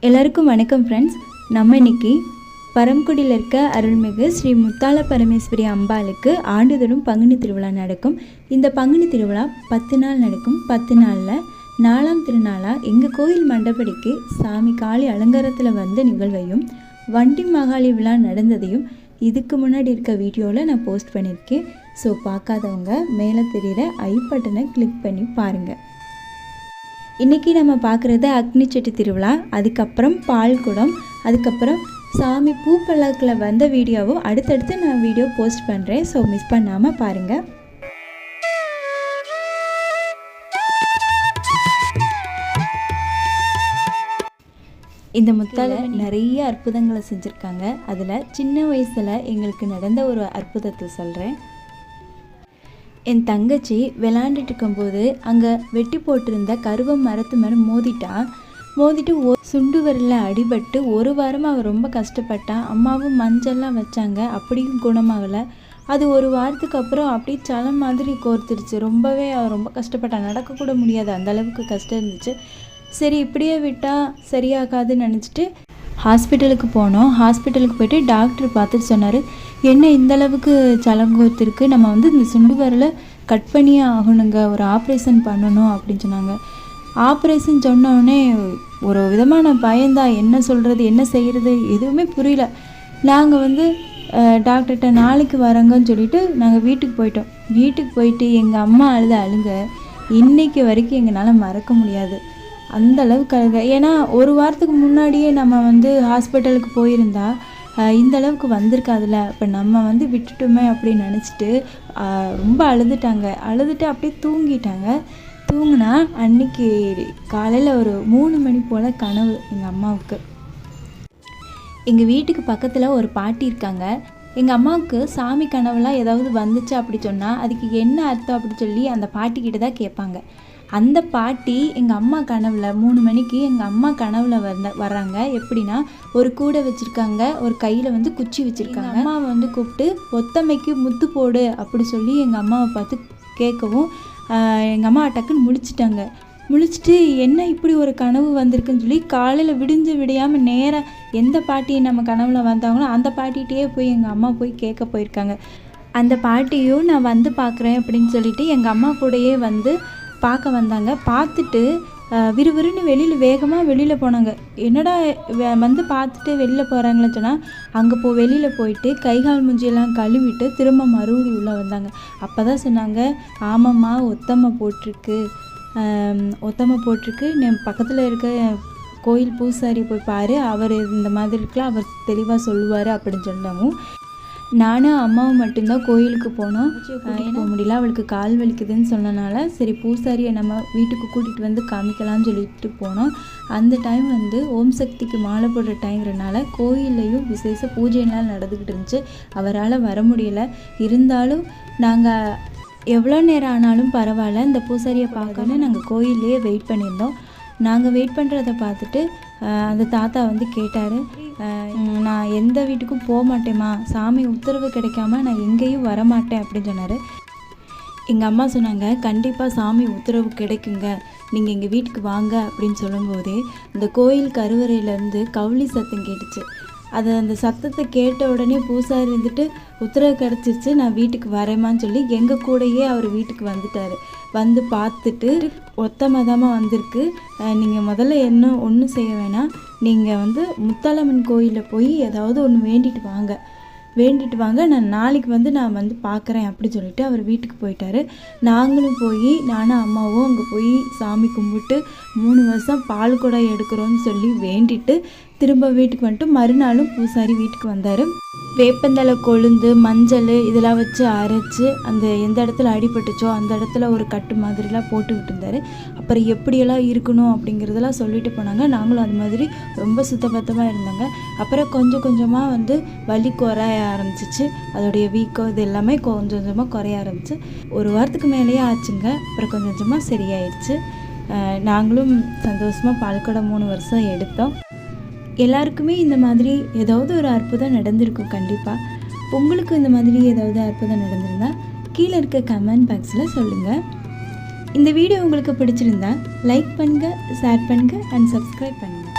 எல்லாருக்கும் வணக்கம் ஃப்ரெண்ட்ஸ். நம்ம இன்னைக்கு பரம்குடியில் இருக்க அருள்மிகு ஸ்ரீ முத்தால பரமேஸ்வரி அம்பாளுக்கு ஆண்டுதோறும் பங்குனி திருவிழா நடக்கும். இந்த பங்குனி திருவிழா 10 நாள் நடக்கும். 10 நாளில் 4ஆம் திருநாளாக எங்கள் கோயில் மண்டபடிக்கு சாமி காளி அலங்காரத்தில் வந்த நிகழ்வையும் வண்டி மகாளி விழா நடந்ததையும் இதுக்கு முன்னாடி இருக்க வீடியோவில் நான் போஸ்ட் பண்ணியிருக்கேன். ஸோ பார்க்காதவங்க மேலே தெரிகிற ஐ பட்டனை கிளிக் பண்ணி பாருங்கள். இன்றைக்கி நம்ம பார்க்குறது அக்னிச்சட்டி திருவிழா, அதுக்கப்புறம் பால்குடம், அதுக்கப்புறம் சாமி பூப்பல்லாக்கில் வந்த வீடியோவும் அடுத்தடுத்து நான் வீடியோ போஸ்ட் பண்ணுறேன். ஸோ மிஸ் பண்ணாமல் பாருங்கள். இந்த முத்தால நிறைய அற்புதங்களை செஞ்சுருக்காங்க. அதில் சின்ன வயசில் எங்களுக்கு நடந்த ஒரு அற்புதத்தை சொல்கிறேன். என் தங்கச்சி விளாண்டுட்டு இருக்கும்போது அங்கே வெட்டி போட்டிருந்த கருவ மரத்து மேலே மோதிட்டு சுண்டு வரல அடிபட்டு 1 வாரமாக அவள் ரொம்ப கஷ்டப்பட்டான். அம்மாவும் மஞ்சள்லாம் வச்சாங்க, அப்படியும் குணமாகலை. அது 1 வாரத்துக்கு அப்புறம் அப்படியே சலம் மாதிரி கோர்த்துருச்சு. அவள் ரொம்ப கஷ்டப்பட்டான், நடக்கக்கூட முடியாது, அந்தளவுக்கு கஷ்டம் இருந்துச்சு. சரி இப்படியே விட்டால் சரியாகாதுன்னு நினச்சிட்டு ஹாஸ்பிட்டலுக்கு போனோம். ஹாஸ்பிட்டலுக்கு போய்ட்டு டாக்டர் பார்த்துட்டு சொன்னார், என்ன இந்தளவுக்கு சலங்கோத்திருக்கு, நம்ம இந்த சுண்டு வரலை கட் பண்ணியே ஆகணுங்க, ஒரு ஆப்ரேஷன் பண்ணணும் அப்படின்னு சொன்னாங்க. ஆப்ரேஷன் சொன்னோடனே ஒரு விதமான பயந்தான், என்ன சொல்கிறது என்ன செய்கிறது எதுவுமே புரியல. நாங்கள் டாக்டர்கிட்ட நாளைக்கு வரங்கன்னு சொல்லிட்டு நாங்கள் வீட்டுக்கு போயிட்டோம். வீட்டுக்கு போயிட்டு எங்கள் அம்மா அழுங்க இன்றைக்கி வரைக்கும் எங்களால் மறக்க முடியாது. அந்த அளவுக்கு அழுக. ஏன்னா 1 வாரத்துக்கு முன்னாடியே நம்ம ஹாஸ்பிட்டலுக்கு போயிருந்தா இந்த அளவுக்கு வந்திருக்காதுல்ல. இப்போ நம்ம விட்டுட்டோமே அப்படின்னு நினச்சிட்டு ரொம்ப அழுதுட்டு அப்படியே தூங்கிட்டாங்க. தூங்கினா அன்னைக்கு காலையில் ஒரு 3 மணி போல் கனவு எங்கள் அம்மாவுக்கு. எங்கள் வீட்டுக்கு பக்கத்தில் ஒரு பாட்டி இருக்காங்க. எங்கள் அம்மாவுக்கு சாமி கனவுலாம் ஏதாவது வந்துச்சு அப்படி சொன்னால் அதுக்கு என்ன அர்த்தம் அப்படி சொல்லி அந்த பாட்டிக்கிட்ட தான் கேட்பாங்க. அந்த பாட்டி எங்கள் அம்மா கனவில் 3 மணிக்கு எங்கள் அம்மா கனவில் வர்றாங்க. எப்படின்னா ஒரு கூடை வச்சுருக்காங்க, ஒரு கையில் குச்சி வச்சுருக்காங்க. அம்மாவை கூப்பிட்டு ஒத்தமைக்கு முத்து போடு அப்படி சொல்லி எங்கள் அம்மாவை பார்த்து கேட்கவும் எங்கள் அம்மா டக்குன்னு முழிச்சிட்டு என்ன இப்படி ஒரு கனவு வந்திருக்குன்னு சொல்லி காலையில் விடியாமல் நேராக எந்த பாட்டியை நம்ம கனவில் வந்தாங்களோ அந்த பாட்டிகிட்டே போய் எங்கள் அம்மா போய் கேட்க போயிருக்காங்க. அந்த பாட்டியும் நான் பார்க்குறேன் அப்படின்னு சொல்லிட்டு எங்கள் அம்மா கூடயே பார்க்க வந்தாங்க. பார்த்துட்டு விறுவிறுன்னு வேகமாக வெளியில் போனாங்க. என்னடா பார்த்துட்டு வெளியில் போகிறாங்களேன்னு சொன்னால் அங்கே வெளியில் போயிட்டு கைகால் மூஞ்சியெல்லாம் கழுவிட்டு திரும்ப மறுபடி உள்ளே வந்தாங்க. அப்போ தான் சொன்னாங்க, ஆமாம்மா ஒத்தமை போட்டிருக்கு, பக்கத்தில் இருக்க கோயில் பூசாரி போய் பாரு, அவர் இந்த மாதிரி இருக்கலாம், அவர் தெளிவாக சொல்லுவார் அப்படின்னு சொன்னவும் நானும் அம்மாவும் மட்டும்தான் கோயிலுக்கு போனோம். போக முடியல, அவளுக்கு கால் வலிக்குதுன்னு சொன்னனால சரி பூசாரியை நம்ம வீட்டுக்கு கூட்டிகிட்டு காமிக்கலாம்னு சொல்லிட்டு போனோம். அந்த டைம் ஓம் சக்திக்கு மாலை போடுற டைம்னால கோயில்லையும் விசேஷ பூஜைலாம் நடந்துக்கிட்டு இருந்துச்சு. அவரால் வர முடியலை. இருந்தாலும் நாங்கள் எவ்வளோ நேரம் ஆனாலும் பரவாயில்ல இந்த பூசாரியை பார்க்கணுன்னு நாங்கள் கோயில்லையே வெயிட் பண்ணியிருந்தோம். நாங்கள் வெயிட் பண்ணுறதை பார்த்துட்டு அந்த தாத்தா கேட்டார், நான் எந்த வீட்டுக்கும் போக மாட்டேம்மா, சாமி உத்தரவு கிடைக்காம நான் எங்கேயும் வரமாட்டேன் அப்படின்னு சொன்னார். எங்கள் அம்மா சொன்னாங்க, கண்டிப்பாக சாமி உத்தரவு கிடைக்குங்க, நீங்கள் எங்கள் வீட்டுக்கு வாங்க அப்படின்னு சொல்லும்போதே இந்த கோயில் கருவறையிலேருந்து கவுளி சத்தம் கேட்டுச்சு. அந்த சத்தத்தை கேட்ட உடனே பூசாரி உத்தரவு கிடச்சிருச்சு, நான் வீட்டுக்கு வரேம்மான்னு சொல்லி எங்கள் கூடயே அவர் வீட்டுக்கு வந்துட்டார். பார்த்துட்டு ஒத்தமதமாக வந்திருக்கு, நீங்கள் முதல்ல என்ன ஒன்றும் செய்ய வேணாம், நீங்கள் முத்தாலம்மன் கோயிலில் போய் ஏதாவது ஒன்று வேண்டிட்டு வாங்க, நான் நாளைக்கு நான் பார்க்குறேன் அப்படி சொல்லிட்டு அவர் வீட்டுக்கு போயிட்டார். நாங்களும் நானும் அம்மாவும் அங்கே போய் சாமி கும்பிட்டு 3 வருஷம் பால் குடம் எடுக்கிறோன்னு சொல்லி வேண்டிட்டு திரும்ப வீட்டுக்கு மறுநாளும் பூசாரி வீட்டுக்கு வந்தார். வேப்பந்தலை கொழுந்து மஞ்சள் இதெல்லாம் வச்சு அரைச்சி அந்த எந்த இடத்துல அடிபட்டுச்சோ அந்த இடத்துல ஒரு கட்டு மாதிரிலாம் போட்டு விட்டுருந்தார். அப்புறம் எப்படியெல்லாம் இருக்கணும் அப்படிங்கிறதெல்லாம் சொல்லிட்டு போனாங்க. நாங்களும் அது மாதிரி ரொம்ப சுத்தபத்தமாக இருந்தாங்க. அப்புறம் கொஞ்சமாக வலி குறைய ஆரம்பிச்சிச்சு, அதோடைய வீக்கம் இது எல்லாமே கொஞ்சமாக குறைய ஆரம்பிச்சு 1 வாரத்துக்கு மேலேயே ஆச்சுங்க. அப்புறம் கொஞ்சமாக சரியாயிடுச்சு. நாங்களும் சந்தோஷமாக பால்குடம் 3 வருஷம் எடுத்தோம். எல்லாருக்குமே இந்த மாதிரி ஏதாவது ஒரு அற்புதம் நடந்திருக்கும் கண்டிப்பாக. உங்களுக்கு இந்த மாதிரி ஏதாவது அற்புதம் நடந்திருந்தால் கீழே இருக்க கமெண்ட் பாக்ஸில் சொல்லுங்கள். இந்த வீடியோ உங்களுக்கு பிடிச்சிருந்தா லைக் பண்ணுங்கள், ஷேர் பண்ணுங்கள் அண்ட் சப்ஸ்கிரைப் பண்ணுங்கள்.